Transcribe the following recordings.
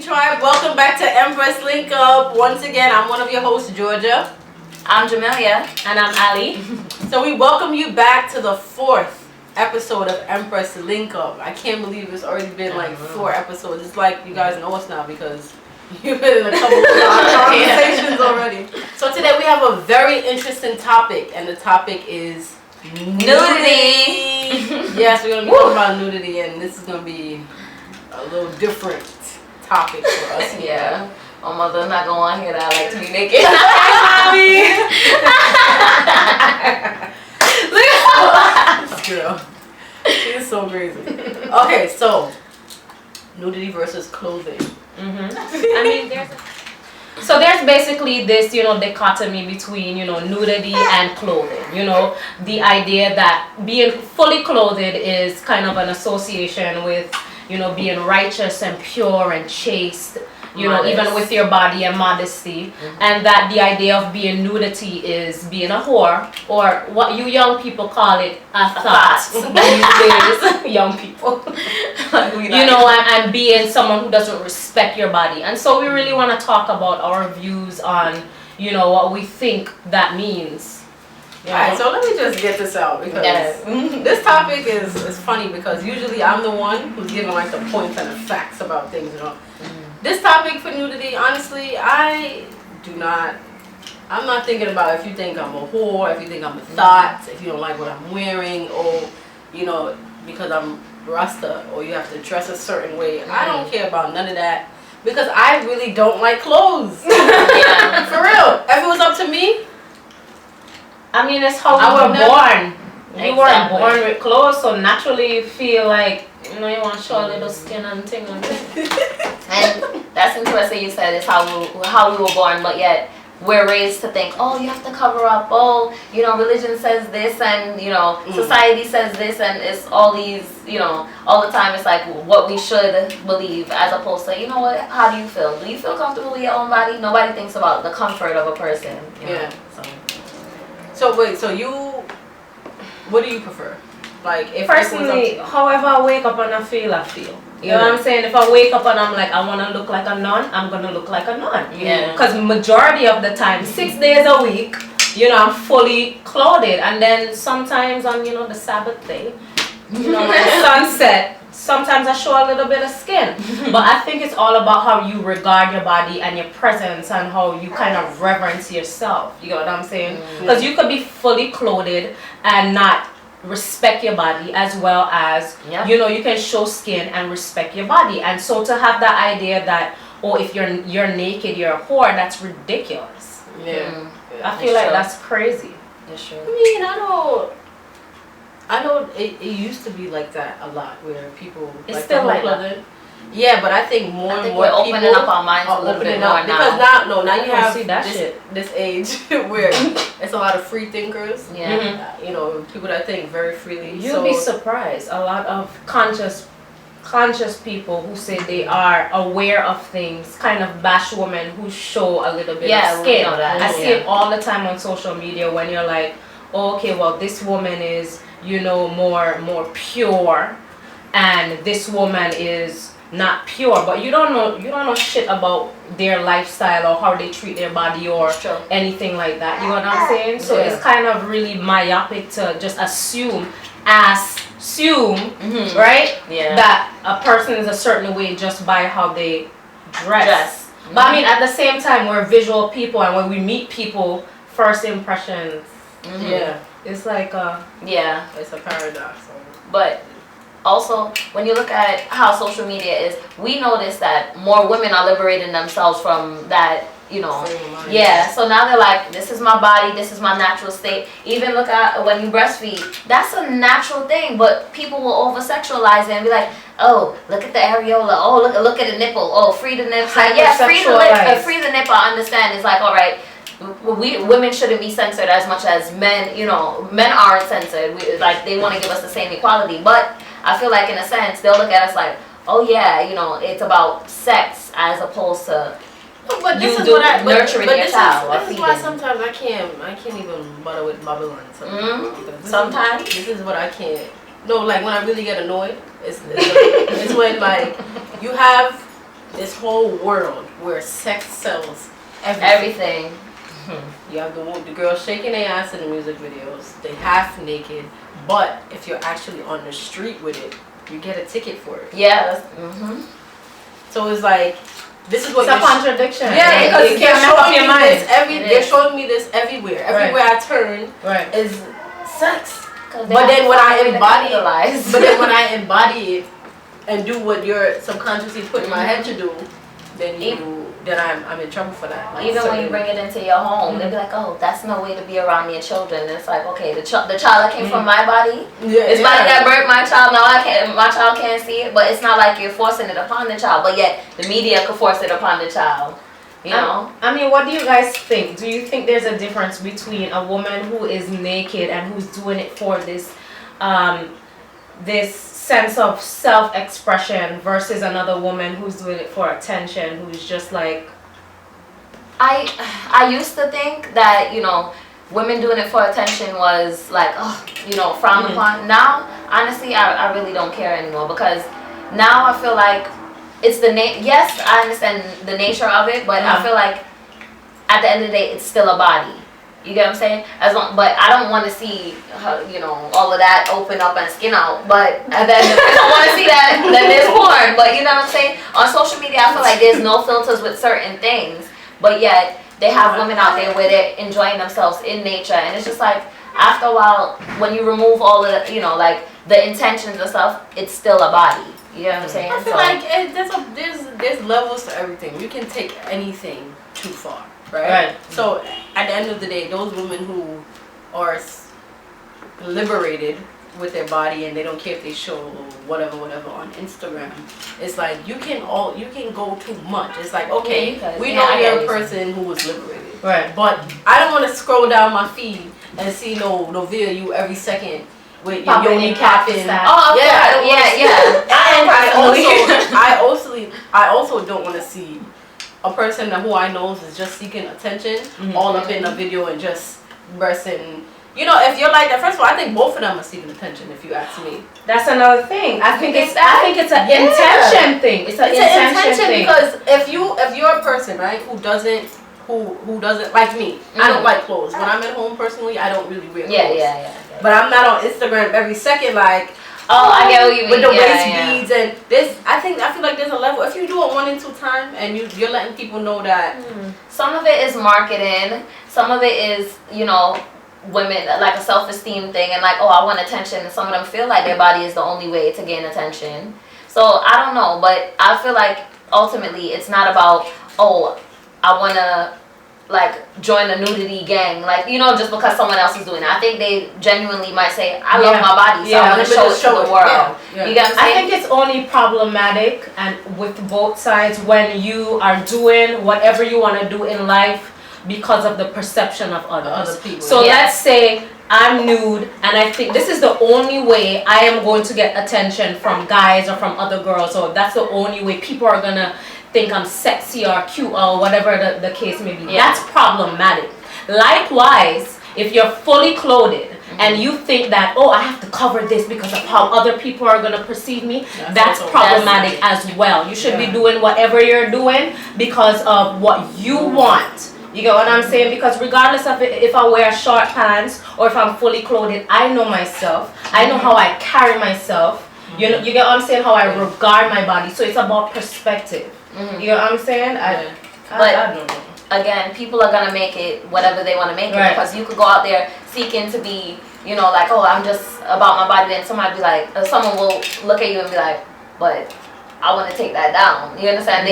Tribe. Welcome back to Empress Link Up. Once again, I'm one of your hosts, Georgia. I'm Jamelia. And I'm Ali. So we welcome you back to the 4th episode of Empress Link Up. I can't believe it's already been like 4 episodes. It's like you guys know us now because you've been in a couple of conversations already. So today we have a very interesting topic, and the topic is Nudity. Yes, we're going to be talking about nudity, and this is going to be a little different topic for us. Yeah. My mother's not going to hear that. I like to be naked. Look at this girl. She is so crazy. Okay, so nudity versus clothing. I mean, there's basically this, dichotomy between, nudity and clothing. The idea that being fully clothed is kind of an association with, being righteous and pure and chaste, even with your body and modesty. And that the idea of being nudity is being a whore, or what you young people call it, a thought. These days, young people. And being someone who doesn't respect your body. And so we really want to talk about our views on, what we think that means. Alright, so let me just get this out because this topic is funny because usually I'm the one who's giving like the points and the facts about things, This topic for nudity, honestly, I'm not thinking about if you think I'm a whore, if you think I'm a thought, if you don't like what I'm wearing, or, because I'm Rasta, or you have to dress a certain way. I don't care about none of that because I really don't like clothes. For real. If it was up to me, I mean, it's how we were born. We weren't born with clothes, so naturally you feel like, you want to show a little skin and thing and thing. And that's interesting you said, it's how we were born, but yet we're raised to think, oh, you have to cover up, oh, religion says this, and, society says this, and it's all these, all the time it's like what we should believe, as opposed to, what, how do you feel? Do you feel comfortable with your own body? Nobody thinks about the comfort of a person, Yeah. So wait, what do you prefer? Like, if personally, however I wake up and I feel. You know what I'm saying? If I wake up and I'm like, I want to look like a nun, I'm going to look like a nun. Yeah. Because majority of the time, 6 days a week, I'm fully clothed. And then sometimes on, the Sabbath day, the sunset, sometimes I show a little bit of skin. But I think it's all about how you regard your body and your presence and how you kind of reverence yourself. You know what I'm saying? Because you could be fully clothed and not respect your body, as well as you can show skin and respect your body. And so to have that idea that, if you're naked, you're a whore, that's ridiculous. I feel like that's crazy. That's true. I mean, I know it used to be like that a lot, where people it's still like that. Yeah, but I think more and more we're people opening up our minds a little bit more because now. now you have shit. this age where it's a lot of free thinkers. Yeah. People that think very freely. You'll be surprised. A lot of conscious people who say they are aware of things kind of bash women who show a little bit of skin. Know that. I see it all the time on social media when you're like, oh, okay, well, this woman is more pure, and this woman is not pure, but you don't know shit about their lifestyle or how they treat their body or anything like that. You know what I'm saying? So it's kind of really myopic to just assume, right? Yeah. That a person is a certain way just by how they dress. But I mean, at the same time, we're visual people, and when we meet people, first impressions. It's like it's a paradox. But also, when you look at how social media is, we notice that more women are liberating themselves from that, so now they're like, this is my body, this is my natural state. Even look at when you breastfeed, that's a natural thing, but people will over-sexualize it and be like, oh, look at the areola, oh, look at the nipple, oh, free the nipple. Like, free the nipple, I understand. It's like, all right, women shouldn't be censored as much as men, men aren't censored. They want to give us the same equality, but I feel like in a sense they'll look at us like, oh yeah, it's about sex as opposed to but this is nurturing your child. This is why sometimes I can't even butter with Babylon. Sometimes this is what I can't. No, like when I really get annoyed, it's when like you have this whole world where sex sells everything. You have the girls shaking their ass in the music videos, they half naked, but if you're actually on the street with it, you get a ticket for it. Yeah. So it's like, this is what it's a contradiction. Yeah, because you can't make up your mind. They're showing me this everywhere. Everywhere I turn is sex. But then when I embody it and do what you're subconsciously putting my head to do, then I'm in trouble for that. Like, even when you bring it into your home, they'll be like, oh, that's no way to be around your children. And it's like, okay, the child that came from my body, it's body that birthed my child. Now my child can't see it, but it's not like you're forcing it upon the child. But yet the media could force it upon the child. You know? I mean, what do you guys think? Do you think there's a difference between a woman who is naked and who's doing it for this sense of self-expression versus another woman who's doing it for attention, who's just like... I used to think that, you know, women doing it for attention was like, oh, you know, frowned upon. Now, honestly, I really don't care anymore, because now I feel like it's yes, I understand the nature of it, but I feel like at the end of the day, it's still a body. You get what I'm saying? But I don't want to see, you know, all of that open up and skin out. But then if I don't want to see that, then there's porn. But you know what I'm saying? On social media, I feel like there's no filters with certain things. But yet, they have women out there with it, enjoying themselves in nature. And it's just like, after a while, when you remove all of the, you know, like the intentions and stuff, it's still a body. You know what I'm saying? I feel like there's levels to everything. You can take anything too far. Right? So at the end of the day, those women who are liberated with their body and they don't care if they show whatever on Instagram, it's like you can go too much. It's like, okay, we know you're a person who was liberated, but I don't want to scroll down my feed and see no video of you every second with your yoni popping. I also don't want to see a person who I know is just seeking attention, all up in a video and just bursting. You know, if you're like that, first of all, I think both of them are seeking attention. If you ask me, that's another thing. I think it's an intention thing. It's an intention thing. Because if you're a person, right, who doesn't like me, I don't like clothes. When I'm at home personally, I don't really wear clothes. But I'm not on Instagram every second like. Oh, I get what you mean. With the waist beads and this, I feel like there's a level. If you do it 1 and 2 times and you're letting people know that. Some of it is marketing. Some of it is, you know, women, like a self-esteem thing, and like, oh, I want attention. And some of them feel like their body is the only way to gain attention. So I don't know, but I feel like ultimately it's not about, oh, I want to like join a nudity gang, like, you know, just because someone else is doing it. I think they genuinely might say, I love my body, so I want to show it to the world. You get what I'm saying? I think it's only problematic and with both sides when you are doing whatever you want to do in life because of the perception of others. People. So let's say I'm nude and I think this is the only way I am going to get attention from guys or from other girls, or that's the only way people are gonna think I'm sexy or cute or whatever the case may be. That's problematic. Likewise, if you're fully clothed and you think that, oh, I have to cover this because of how other people are going to perceive me, that's problematic as well. You should be doing whatever you're doing because of what you want. You get what I'm saying? Because regardless of if I wear short pants or if I'm fully clothed, I know myself. I know how I carry myself. You know, you get what I'm saying? How I regard my body. So it's about perspective. You know what I'm saying? I don't know. Again, people are gonna make it whatever they want to make it, because you could go out there seeking to be, you know, like, oh, I'm just about my body, and somebody be like, someone will look at you and be like, but I want to take that down. You understand?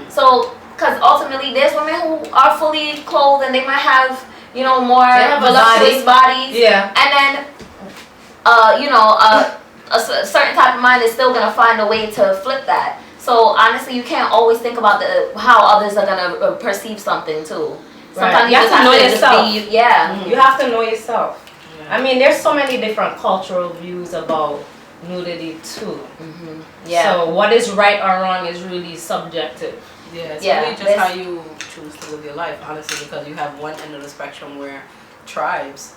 So, because ultimately, there's women who are fully clothed and they might have, you know, more voluptuous bodies. And then, you know, a certain type of mind is still gonna find a way to flip that. So honestly, you can't always think about how others are gonna perceive something too. Sometimes you have to know yourself. You have to know yourself. I mean, there's so many different cultural views about nudity too. So what is right or wrong is really subjective. It's really just how you choose to live your life, honestly, because you have one end of the spectrum where tribes,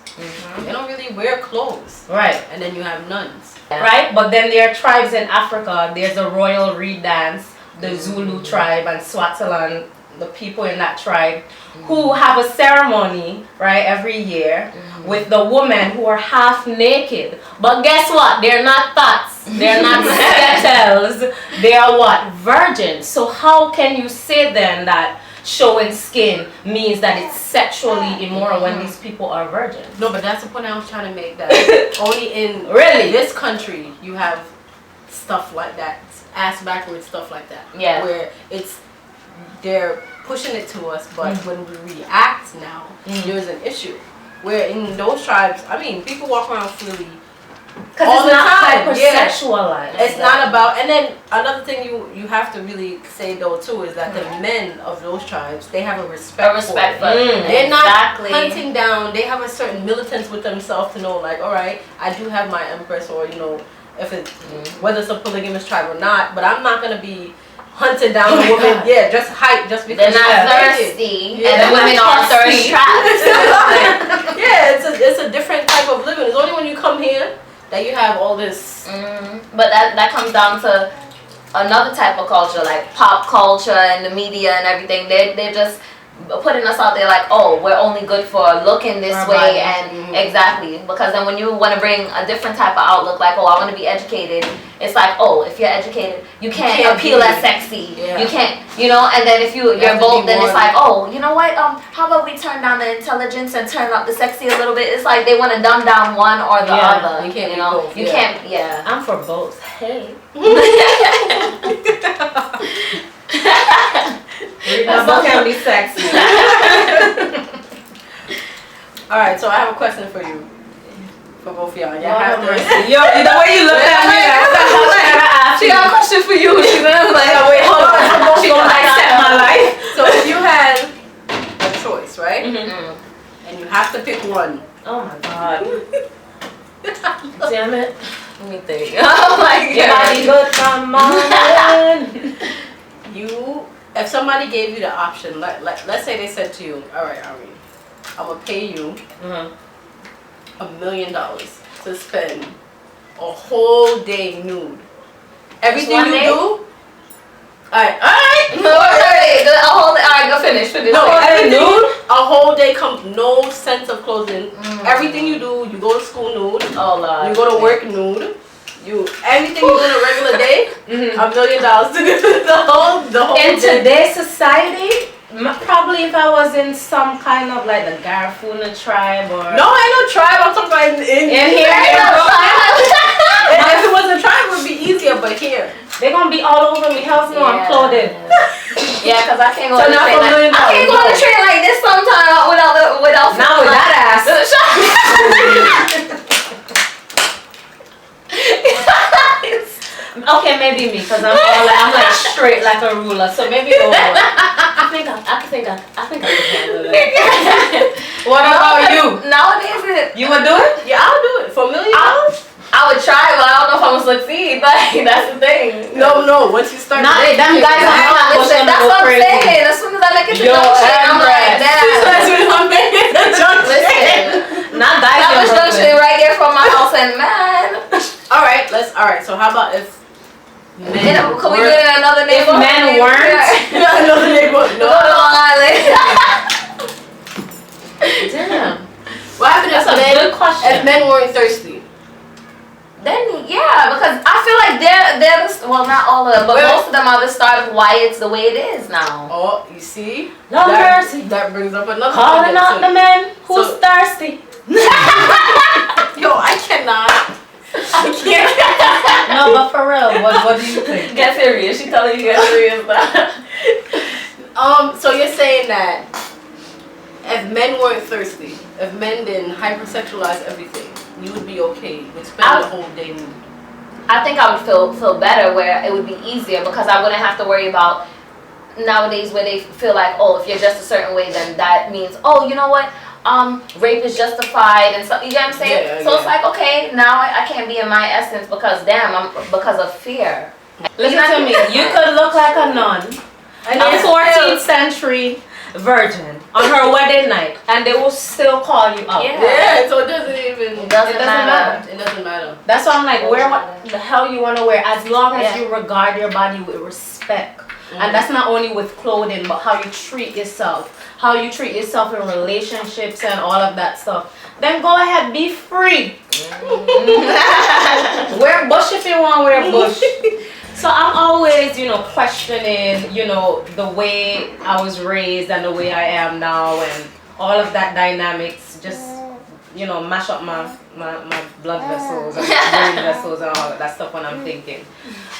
they don't really wear clothes. And then you have nuns. But then there are tribes in Africa. There's a royal reed dance the Zulu tribe and Swaziland, the people in that tribe, who have a ceremony, right, every year with the women who are half naked. But guess what? They're not thoughts. They're not skettles. They are what? Virgins. So how can you say then that showing skin means that it's sexually immoral when these people are virgins? No, but that's the point I was trying to make. That only in this country you have stuff like that, ass backwards stuff like that. Yeah. Where they're pushing it to us, but when we react now, there's an issue. Where in those tribes, I mean, people walk around freely. Because it's not hypersexualized. Yeah. It's not about, and then another thing you have to really say though too is that the men of those tribes, they have a respect for it. They're not hunting down, they have a certain militance with themselves to know like, alright, I do have my empress, or you know, if it's whether it's a polygamous tribe or not, but I'm not gonna be hunting down a woman, just hype, just because they're not thirsty, and the women are thirst trapped. It's a different type of living. It's only when you come here that you have all this. But that comes down to another type of culture, like pop culture and the media and everything. They're just putting us out there like, oh, we're only good for looking this way, and exactly, because then when you want to bring a different type of outlook, like, oh, I want to be educated, it's like, oh, if you're educated, you can't appeal as sexy, you can't, you know, and then if you're bold, then it's like, oh, you know what, how about we turn down the intelligence and turn up the sexy a little bit? It's like they want to dumb down one or the other, you can't, you know, both, you can't, I'm for both. Hey. That can be sexy. Alright, so I have a question for you. For both of y'all. The way you look at me, she got a question for you. She's gonna like, wait, hold on. She gonna dissect my life. So if you had a choice, right? And you have to pick one. Oh my god. Damn it. Let me think. Oh my god. Good from morning. If somebody gave you the option, let's say they said to you, alright, Irene, I'm gonna pay you $1 million to spend a whole day nude. Everything you do. Alright. Alright, go finish. No, a whole day no sense of clothing. Everything you do, you go to school nude. Oh Lord. You go to work nude. Everything you do in a regular day, $1 million to do the whole in day. today's society, probably if I was in some kind of like the Garifuna tribe or no, ain't no tribe. I'm talking about in here. If it wasn't a tribe, it would be easier. But here, they're gonna be all over me. How's no I'm clothed? Yeah, because I can't go So on the not train. for $1 million. I can't go on the train like this sometime without not with that ass. Okay, maybe me, because I'm like straight like a ruler. So maybe I think I can handle that. What about you? Nowadays, You would do it? Yeah, I'll do it for $1 million. I would try, but I don't know if I'm gonna succeed. Like that's the thing. No. Once you start, them guys are not listen. That's what I'm saying. As soon as I look at the junk shit, I'm like, damn. Listen, not guys. That was junk shit right there from my house, and man. All right. So how about if men Can we do it in another neighborhood? If men weren't, another neighborhood. No, Long Island. damn. What happened That's a good question. if men weren't thirsty? Then yeah, because I feel like they're well, not all of them, but most of them are the start of why it's the way it is now. Oh, you see? No mercy. That brings up another Calling thing. out the men who's thirsty. Yo, I cannot. I can't. No, but for real, what do you think? Get serious. She telling you get serious now. So you're saying that if men weren't thirsty, if men didn't hypersexualize everything, you would be okay with spending the whole day nude? I think I would feel better, where it would be easier, because I wouldn't have to worry about nowadays where they feel like, oh, if you're just a certain way, then that means, oh, you know what, rape is justified and stuff. You get what I'm saying? Yeah, so it's like, okay, now I can't be in my essence because because of fear. Listen to me. You could look like a nun, a 14th century virgin on her wedding night, and they will still call you out. Yeah, so it doesn't even. It doesn't matter. It doesn't matter. That's why I'm like, wear what the hell you want to wear, as long as you regard your body with respect. And that's not only with clothing, but how you treat yourself. How you treat yourself in relationships and all of that stuff. Then go ahead, be free. Wear bush if you want, wear bush. So I'm always, questioning, the way I was raised and the way I am now and all of that dynamics just, mash up my blood vessels and brain vessels and all of that stuff when I'm thinking.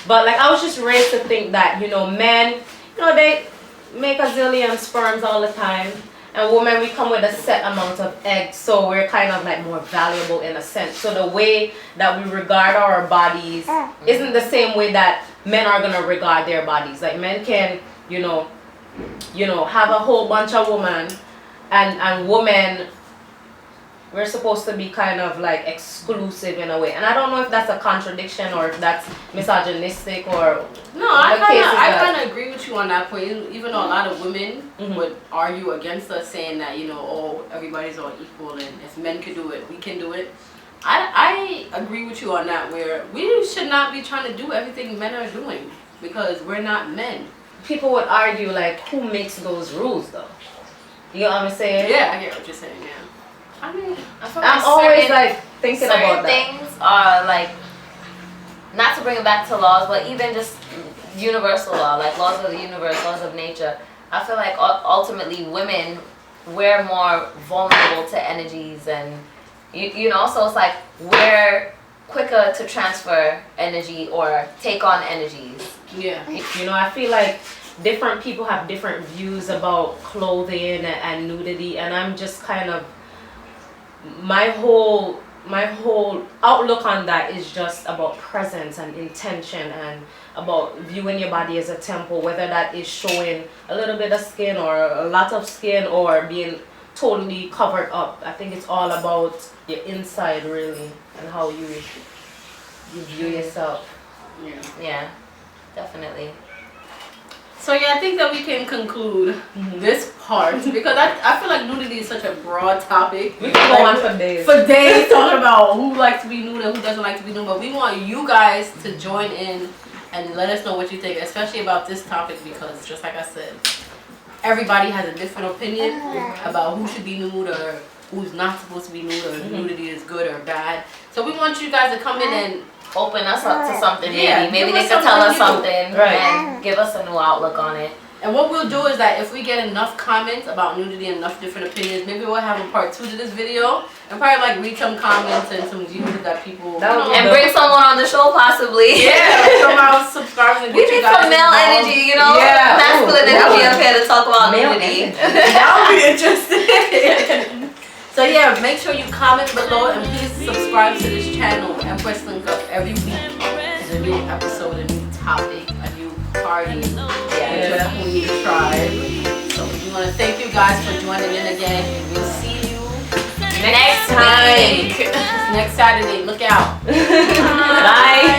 But like I was just raised to think that, men, they make a zillion sperms all the time. And women, we come with a set amount of eggs, so we're kind of like more valuable in a sense. So the way that we regard our bodies isn't the same way that men are gonna regard their bodies. Like men can, have a whole bunch of women, and women, we're supposed to be kind of like exclusive in a way. And I don't know if that's a contradiction or if that's misogynistic or... No, I kind of agree with you on that point. Even though a lot of women would argue against us saying that, everybody's all equal and if men could do it, we can do it. I agree with you on that, where we should not be trying to do everything men are doing because we're not men. People would argue like, who makes those rules though? You know what I'm saying? Yeah, I get what you're saying, yeah. I mean, I'm always like thinking about that. Certain things are like, not to bring it back to laws, but even just universal law, like laws of the universe, laws of nature. I feel like ultimately women, we're more vulnerable to energies and, so it's like we're quicker to transfer energy or take on energies. Yeah. I feel like different people have different views about clothing and nudity, and I'm just kind of, my whole outlook on that is just about presence and intention and about viewing your body as a temple, whether that is showing a little bit of skin or a lot of skin or being totally covered up. I think it's all about your inside really and how you view yourself. Yeah, definitely. So yeah, I think that we can conclude this part because I feel like nudity is such a broad topic. We can go on for days. For days talking about who likes to be nude and who doesn't like to be nude. But we want you guys to join in and let us know what you think, especially about this topic because just like I said, everybody has a different opinion about who should be nude or who's not supposed to be nude or if nudity is good or bad. So we want you guys to come in and open us up to something. Yeah, maybe they could tell us something and give us a new outlook on it. And what we'll do is that if we get enough comments about nudity and enough different opinions, maybe we'll have a part 2 to this video and probably like read some comments and some views that people and bring someone on the show possibly. Yeah, some of our subscribers and we need some male energy, masculine energy up here to talk about nudity. That would be interesting. So yeah, make sure you comment below and please subscribe to this channel, Empress Link Up. Every week is a new episode, a new topic, a new party. Yeah, who you tribe. So we want to thank you guys for joining in again. We'll see you next time. Next Saturday. Look out. Bye.